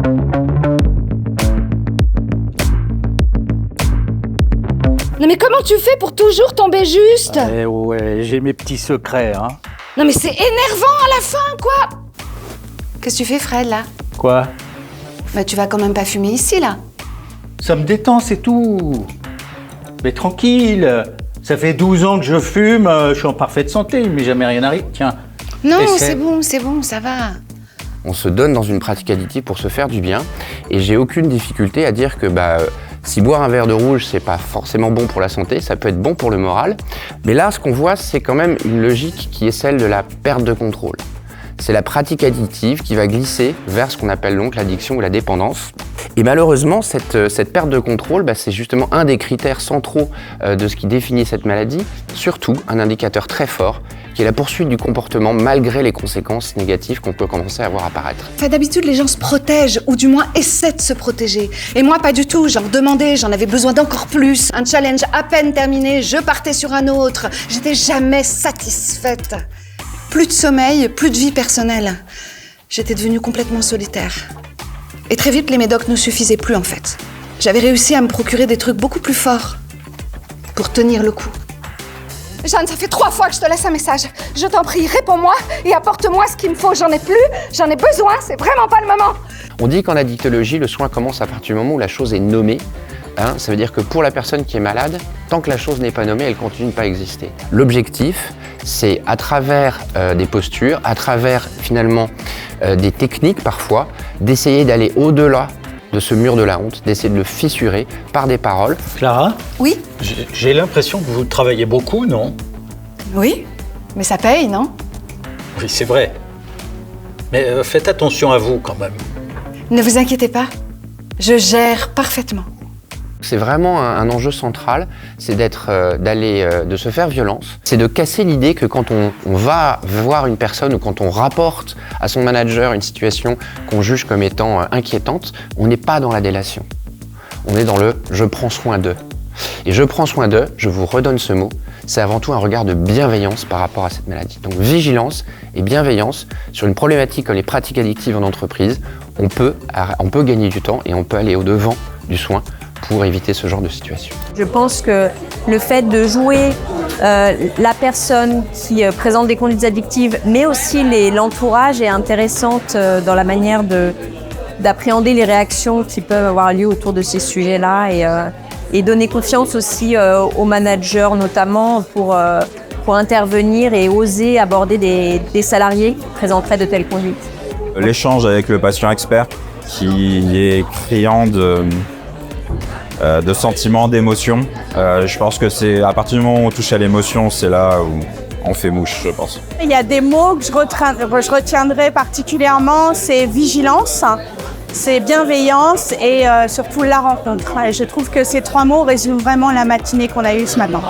Non mais comment tu fais pour toujours tomber juste? Ouais, j'ai mes petits secrets, hein. Non mais c'est énervant à la fin, quoi. Qu'est-ce que tu fais, Fred, là? Quoi? Bah tu vas quand même pas fumer ici, là. Ça me détend, c'est tout. Mais tranquille, ça fait 12 ans que je fume, je suis en parfaite santé, il m'est jamais rien arrivé. Tiens. Non, essaie. c'est bon, ça va. On se donne dans une pratique additive pour se faire du bien et j'ai aucune difficulté à dire que si boire un verre de rouge, c'est pas forcément bon pour la santé, ça peut être bon pour le moral. Mais là, ce qu'on voit, c'est quand même une logique qui est celle de la perte de contrôle. C'est la pratique addictive qui va glisser vers ce qu'on appelle donc l'addiction ou la dépendance. Et malheureusement, cette perte de contrôle, c'est justement un des critères centraux de ce qui définit cette maladie, surtout un indicateur très fort, qui est la poursuite du comportement malgré les conséquences négatives qu'on peut commencer à voir apparaître. Enfin, d'habitude, les gens se protègent, ou du moins essaient de se protéger. Et moi, pas du tout. J'en demandais, j'en avais besoin d'encore plus. Un challenge à peine terminé, je partais sur un autre. J'étais jamais satisfaite. Plus de sommeil, plus de vie personnelle. J'étais devenue complètement solitaire. Et très vite, les médocs ne suffisaient plus, en fait. J'avais réussi à me procurer des trucs beaucoup plus forts pour tenir le coup. Jeanne, ça fait 3 fois que je te laisse un message. Je t'en prie, réponds-moi et apporte-moi ce qu'il me faut. J'en ai plus, j'en ai besoin, c'est vraiment pas le moment. On dit qu'en addictologie, le soin commence à partir du moment où la chose est nommée. Ça veut dire que pour la personne qui est malade, tant que la chose n'est pas nommée, elle continue de pas exister. L'objectif, c'est à travers des postures, à travers finalement des techniques parfois, d'essayer d'aller au-delà de ce mur de la honte, d'essayer de le fissurer par des paroles. Clara? Oui? J'ai l'impression que vous travaillez beaucoup, non? Oui, mais ça paye, non? Oui, c'est vrai. Mais faites attention à vous quand même. Ne vous inquiétez pas, je gère parfaitement. C'est vraiment un enjeu central, c'est de se faire violence. C'est de casser l'idée que quand on va voir une personne ou quand on rapporte à son manager une situation qu'on juge comme étant inquiétante, on n'est pas dans la délation. On est dans le « je prends soin d'eux ». Et « je prends soin d'eux », je vous redonne ce mot, c'est avant tout un regard de bienveillance par rapport à cette maladie. Donc vigilance et bienveillance sur une problématique comme les pratiques addictives en entreprise, on peut gagner du temps et on peut aller au-devant du soin pour éviter ce genre de situation. Je pense que le fait de jouer la personne qui présente des conduites addictives, mais aussi l'entourage est intéressante dans la manière d'appréhender les réactions qui peuvent avoir lieu autour de ces sujets-là et donner confiance aussi aux managers notamment pour intervenir et oser aborder des salariés qui présenteraient de telles conduites. L'échange avec le patient expert qui est criant de sentiments, d'émotions. Je pense que c'est à partir du moment où on touche à l'émotion, c'est là où on fait mouche, je pense. Il y a des mots que je retiendrai particulièrement, c'est vigilance, c'est bienveillance et surtout la rencontre. Je trouve que ces 3 mots résument vraiment la matinée qu'on a eue ce matin.